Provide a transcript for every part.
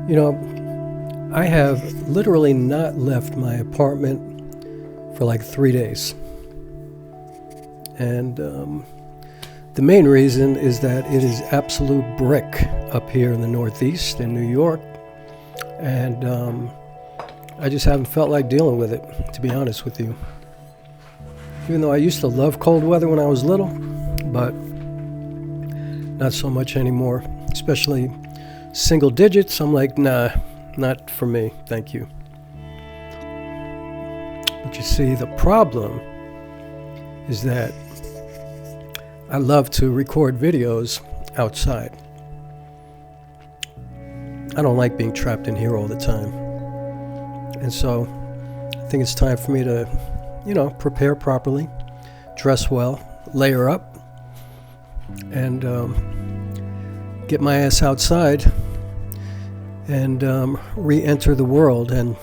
You know, I have literally not left my apartment for like 3 days. And the main reason is that it is absolute brick up here in the Northeast in New York. And I just haven't felt like dealing with it, to be honest with you. Even though I used to love cold weather when I was little, but not so much anymore. Especially single digits, I'm like, nah, not for me, thank you. But you see, the problem is that I love to record videos outside. I don't like being trapped in here all the time. And so I think it's time for me to, prepare properly, dress well, layer up, and get my ass outside and re-enter the world and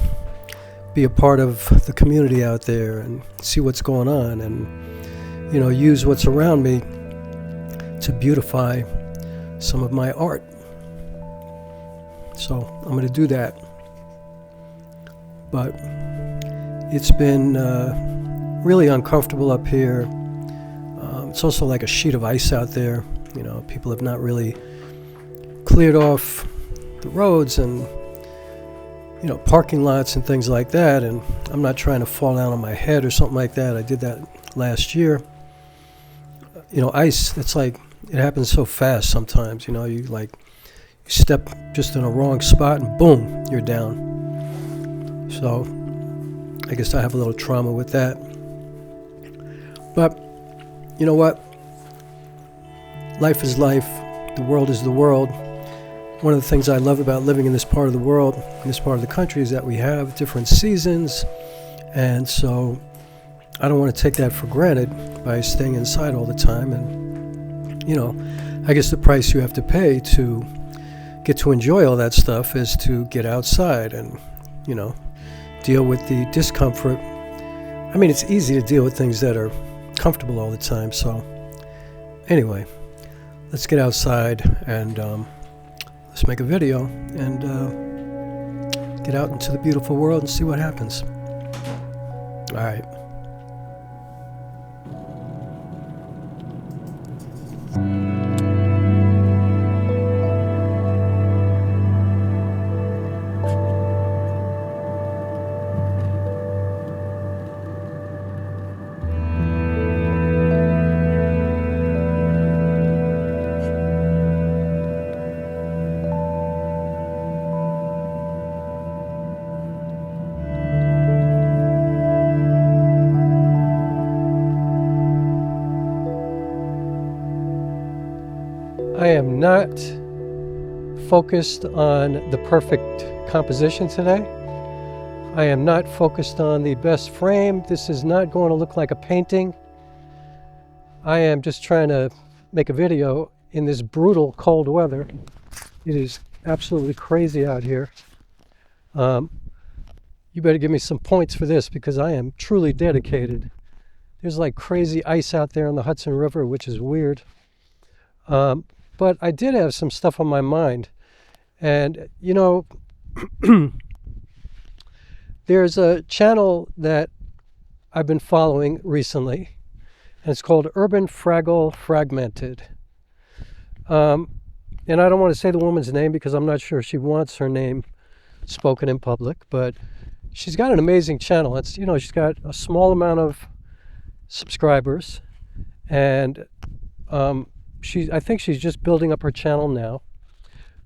be a part of the community out there and see what's going on and, use what's around me to beautify some of my art. So I'm going to do that. But it's been really uncomfortable up here. It's also like a sheet of ice out there. People have not really cleared off the roads and parking lots and things like that, and I'm not trying to fall down on my head or something like that. I did that last year. Ice, it's like it happens so fast sometimes. You step just in a wrong spot and boom, you're down. So I guess I have a little trauma with that. But you know what? Life is life. The world is the world. One of the things I love about living in this part of the world, in this part of the country, is that we have different seasons. And so I don't want to take that for granted by staying inside all the time. And, I guess the price you have to pay to get to enjoy all that stuff is to get outside and, deal with the discomfort. I mean, it's easy to deal with things that are comfortable all the time. So anyway, let's get outside and let's make a video and get out into the beautiful world and see what happens. All right. I am not focused on the perfect composition today. I am not focused on the best frame. This is not going to look like a painting. I am just trying to make a video in this brutal cold weather. It is absolutely crazy out here. You better give me some points for this because I am truly dedicated. There's like crazy ice out there on the Hudson River, which is weird. But I did have some stuff on my mind. And, there's a channel that I've been following recently, and it's called Urban Fraggle Fragmented. And I don't want to say the woman's name because I'm not sure she wants her name spoken in public, but she's got an amazing channel. It's, she's got a small amount of subscribers, and I think she's just building up her channel now.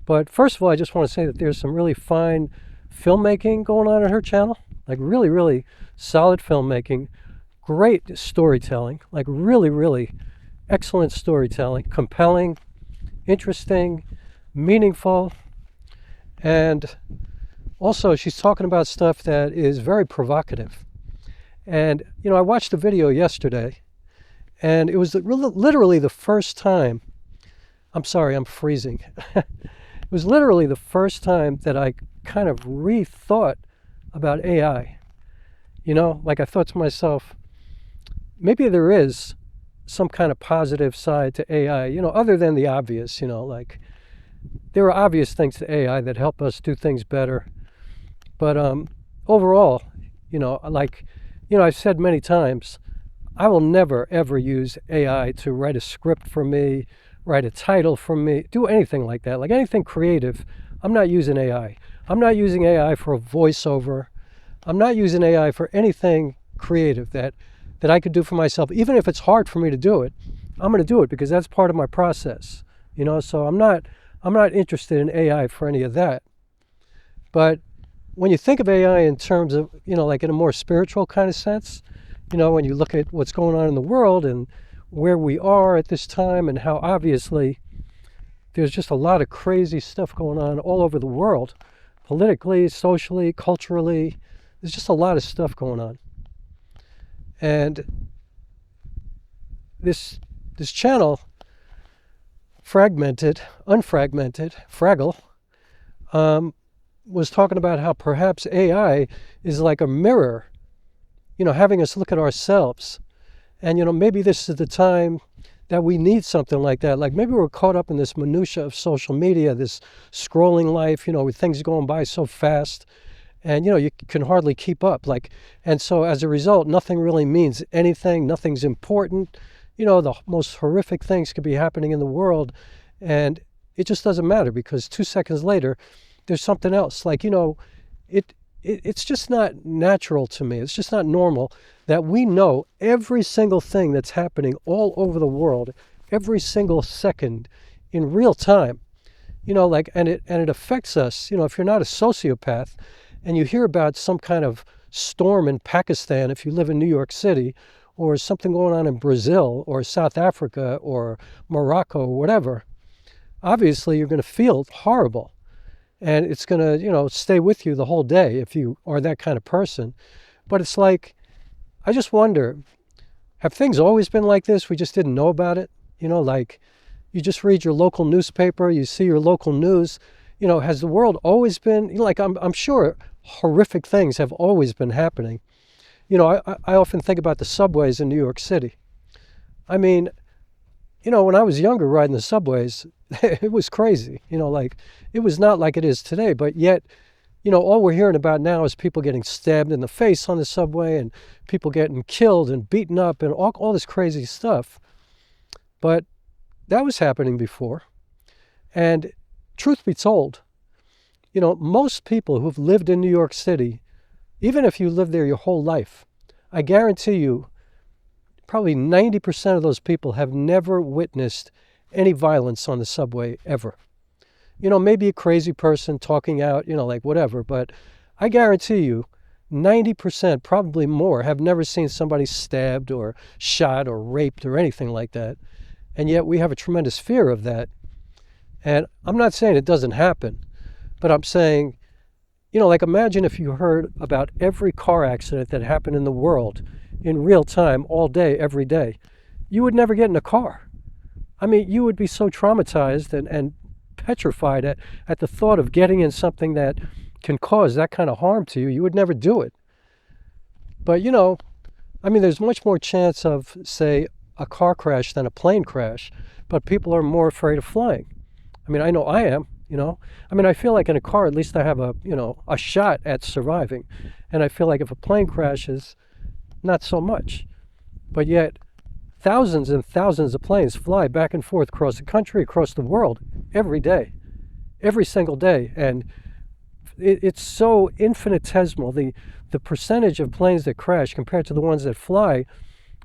But first of all, I just want to say that there's some really fine filmmaking going on her channel. Like really, really solid filmmaking. Great storytelling. Like really, really excellent storytelling. Compelling, interesting, meaningful. And also, she's talking about stuff that is very provocative. And, I watched a video yesterday. And it was literally the first time, I'm sorry, I'm freezing. It was literally the first time that I kind of rethought about AI. I thought to myself, maybe there is some kind of positive side to AI, other than the obvious, like there are obvious things to AI that help us do things better. But overall, I've said many times, I will never, ever use AI to write a script for me, write a title for me, do anything like that. Like anything creative, I'm not using AI. I'm not using AI for a voiceover. I'm not using AI for anything creative that I could do for myself. Even if it's hard for me to do it, I'm going to do it because that's part of my process. So I'm not interested in AI for any of that. But when you think of AI in terms of, like in a more spiritual kind of sense, when you look at what's going on in the world and where we are at this time and how obviously there's just a lot of crazy stuff going on all over the world, politically, socially, culturally. There's just a lot of stuff going on. And this channel, unfragmented, Fraggle, was talking about how perhaps AI is like a mirror, having us look at ourselves. And, maybe this is the time that we need something like that. Like maybe we're caught up in this minutia of social media, this scrolling life, with things going by so fast. And, you can hardly keep up. And so as a result, nothing really means anything. Nothing's important. The most horrific things could be happening in the world. And it just doesn't matter because 2 seconds later, there's something else. It's just not natural to me. It's just not normal that we know every single thing that's happening all over the world, every single second in real time. And it affects us. If you're not a sociopath and you hear about some kind of storm in Pakistan, if you live in New York City, or something going on in Brazil or South Africa or Morocco or whatever, obviously you're going to feel horrible. And it's going to, stay with you the whole day if you are that kind of person. But it's like, I just wonder, have things always been like this? We just didn't know about it? You just read your local newspaper, you see your local news. Has the world always been, I'm sure horrific things have always been happening. I often think about the subways in New York City. I mean, when I was younger riding the subways, it was crazy. It was not like it is today, but yet, all we're hearing about now is people getting stabbed in the face on the subway and people getting killed and beaten up and all this crazy stuff. But that was happening before. And truth be told, most people who've lived in New York City, even if you lived there your whole life, I guarantee you, probably 90% of those people have never witnessed any violence on the subway ever. Maybe a crazy person talking out, whatever, but I guarantee you 90%, probably more, have never seen somebody stabbed or shot or raped or anything like that. And yet we have a tremendous fear of that. And I'm not saying it doesn't happen, but I'm saying, imagine if you heard about every car accident that happened in the world in real time, all day, every day. You would never get in a car. I mean, you would be so traumatized and petrified at the thought of getting in something that can cause that kind of harm to you. You would never do it. But, there's much more chance of, say, a car crash than a plane crash, but people are more afraid of flying. I know I am, I feel like in a car, at least I have a shot at surviving. And I feel like if a plane crashes, not so much. But yet, thousands and thousands of planes fly back and forth across the country, across the world, every day, every single day. And it's so infinitesimal. The percentage of planes that crash compared to the ones that fly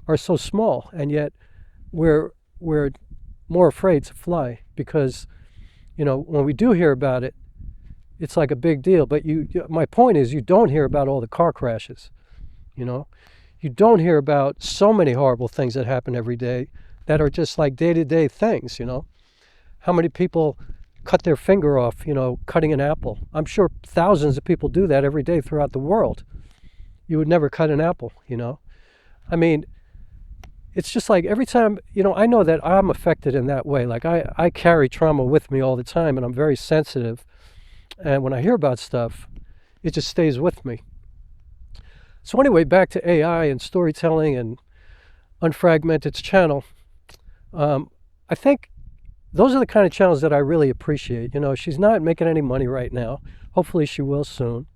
are so small. And yet, we're more afraid to fly because, when we do hear about it, it's like a big deal. But my point is, you don't hear about all the car crashes, You don't hear about so many horrible things that happen every day that are just like day-to-day things, How many people cut their finger off, cutting an apple? I'm sure thousands of people do that every day throughout the world. You would never cut an apple, It's just like every time, I know that I'm affected in that way. Like I carry trauma with me all the time and I'm very sensitive. And when I hear about stuff, it just stays with me. So anyway, back to AI and storytelling and Unfragmented's channel. I think those are the kind of channels that I really appreciate. You know, she's not making any money right now. Hopefully she will soon.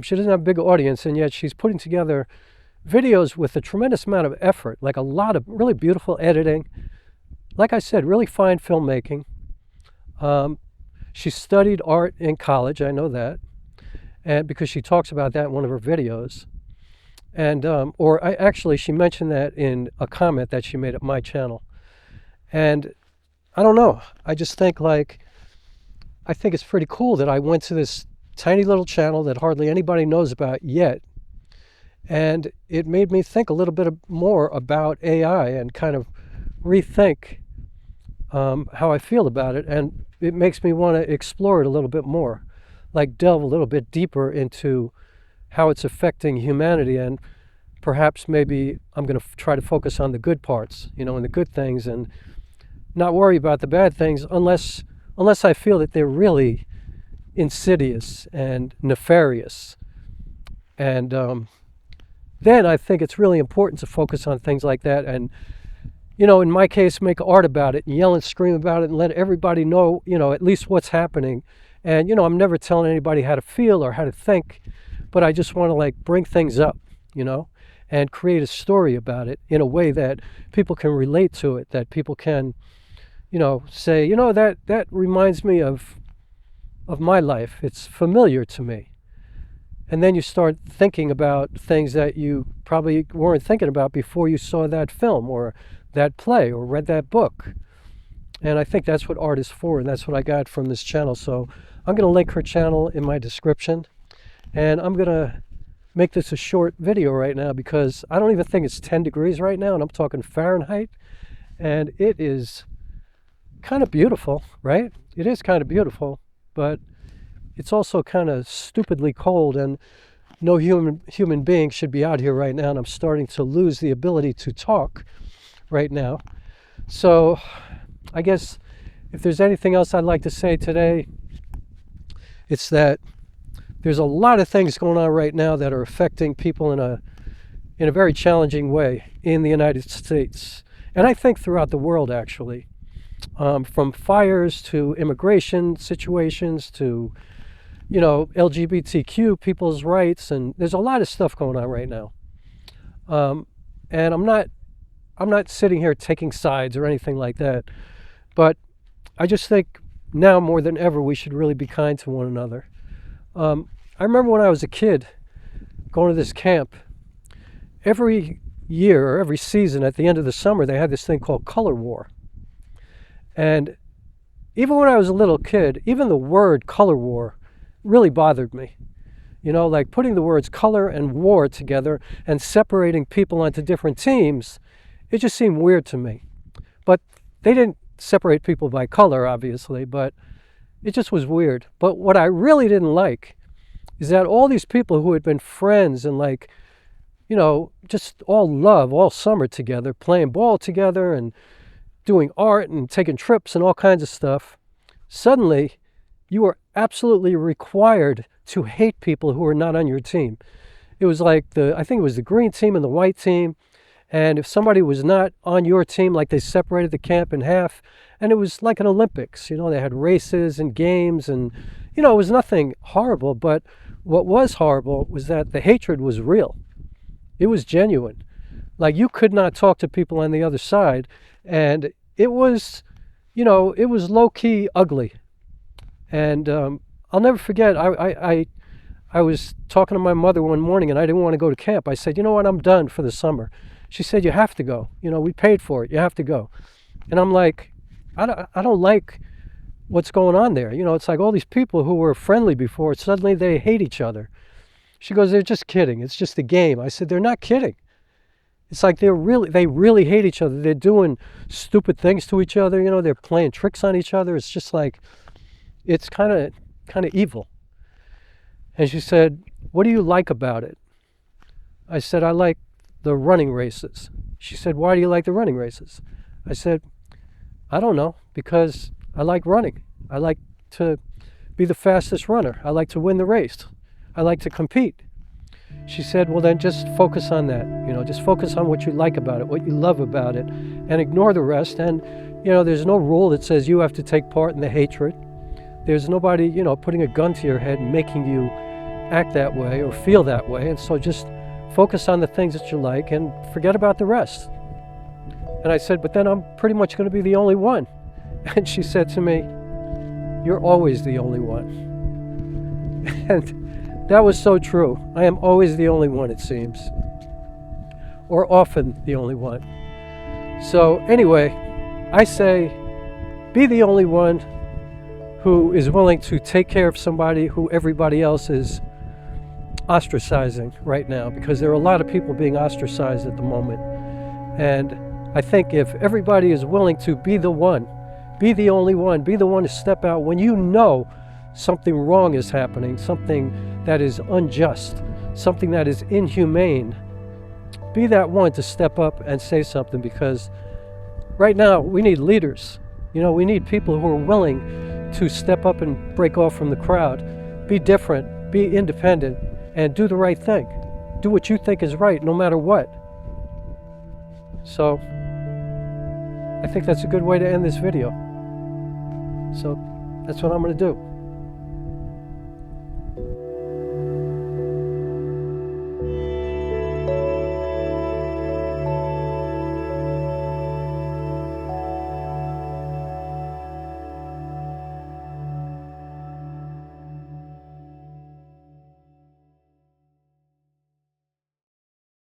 She doesn't have a big audience, and yet she's putting together videos with a tremendous amount of effort, like a lot of really beautiful editing. Like I said, really fine filmmaking. She studied art in college, I know that, and because she talks about that in one of her videos. And actually, she mentioned that in a comment that she made at my channel. And I don't know, I just think I think it's pretty cool that I went to this tiny little channel that hardly anybody knows about yet. And it made me think a little bit more about AI and kind of rethink how I feel about it. And it makes me want to explore it a little bit more, like delve a little bit deeper into how it's affecting humanity. And perhaps maybe I'm going to try to focus on the good parts, you know, and the good things, and not worry about the bad things unless I feel that they're really insidious and nefarious. And then I think it's really important to focus on things like that, and, you know, in my case, make art about it and yell and scream about it and let everybody know, you know, at least what's happening. And, you know, I'm never telling anybody how to feel or how to think, but I just want to bring things up, you know, and create a story about it in a way that people can relate to it, that people can, you know, say, you know, that reminds me of my life. It's familiar to me. And then you start thinking about things that you probably weren't thinking about before you saw that film or that play or read that book. And I think that's what art is for, and that's what I got from this channel. So I'm going to link her channel in my description. And I'm going to make this a short video right now because I don't even think it's 10 degrees right now, and I'm talking Fahrenheit. And it is kind of beautiful, right? It is kind of beautiful, but it's also kind of stupidly cold, and no human being should be out here right now, and I'm starting to lose the ability to talk right now. So I guess if there's anything else I'd like to say today, it's that there's a lot of things going on right now that are affecting people in a very challenging way in the United States, and I think throughout the world, actually. From fires to immigration situations to, you know, LGBTQ people's rights, and there's a lot of stuff going on right now. And I'm not sitting here taking sides or anything like that, but I just think now more than ever we should really be kind to one another. I remember when I was a kid going to this camp. Every year or every season at the end of the summer they had this thing called Color War. And even when I was a little kid, even the word color war really bothered me. You know, like putting the words color and war together and separating people onto different teams, it just seemed weird to me. But they didn't separate people by color, obviously, but it just was weird. But what I really didn't like is that all these people who had been friends and you know, just all love all summer together, playing ball together and doing art and taking trips and all kinds of stuff, suddenly you were absolutely required to hate people who were not on your team. It was like I think it was the green team and the white team, and if somebody was not on your team, like they separated the camp in half, and it was like an Olympics, you know, they had races and games, and, you know, it was nothing horrible, but what was horrible was that the hatred was real. It was genuine. Like, you could not talk to people on the other side, and it was, you know, it was low-key ugly. And I'll never forget, I was talking to my mother one morning, and I didn't want to go to camp. I said, you know what, I'm done for the summer. She said, you have to go. You know, we paid for it. You have to go. And I'm like, I don't like what's going on there. You know, it's like all these people who were friendly before, suddenly they hate each other. She goes, they're just kidding. It's just a game. I said, they're not kidding. It's like they really hate each other. They're doing stupid things to each other. You know, they're playing tricks on each other. It's just like, it's kind of evil. And she said, what do you like about it? I said, I like the running races. She said, why do you like the running races? I said, I don't know, because I like running. I like to be the fastest runner. I like to win the race. I like to compete. She said, well, then just focus on that. You know, just focus on what you like about it, what you love about it, and ignore the rest. And You know, there's no rule that says you have to take part in the hatred. There's nobody, you know, putting a gun to your head and making you act that way or feel that way. And so just focus on the things that you like and forget about the rest. And I said, but then I'm pretty much going to be the only one. And she said to me, you're always the only one. And that was so true. I am always the only one, it seems. Or often the only one. So anyway, I say, be the only one who is willing to take care of somebody who everybody else is ostracizing right now, because there are a lot of people being ostracized at the moment. And I think if everybody is willing to be the one, be the only one, be the one to step out when you know something wrong is happening, something that is unjust, something that is inhumane, be that one to step up and say something, because right now we need leaders. You know, we need people who are willing to step up and break off from the crowd, be different, be independent, and do the right thing. Do what you think is right, no matter what. So, I think that's a good way to end this video. So, that's what I'm going to do.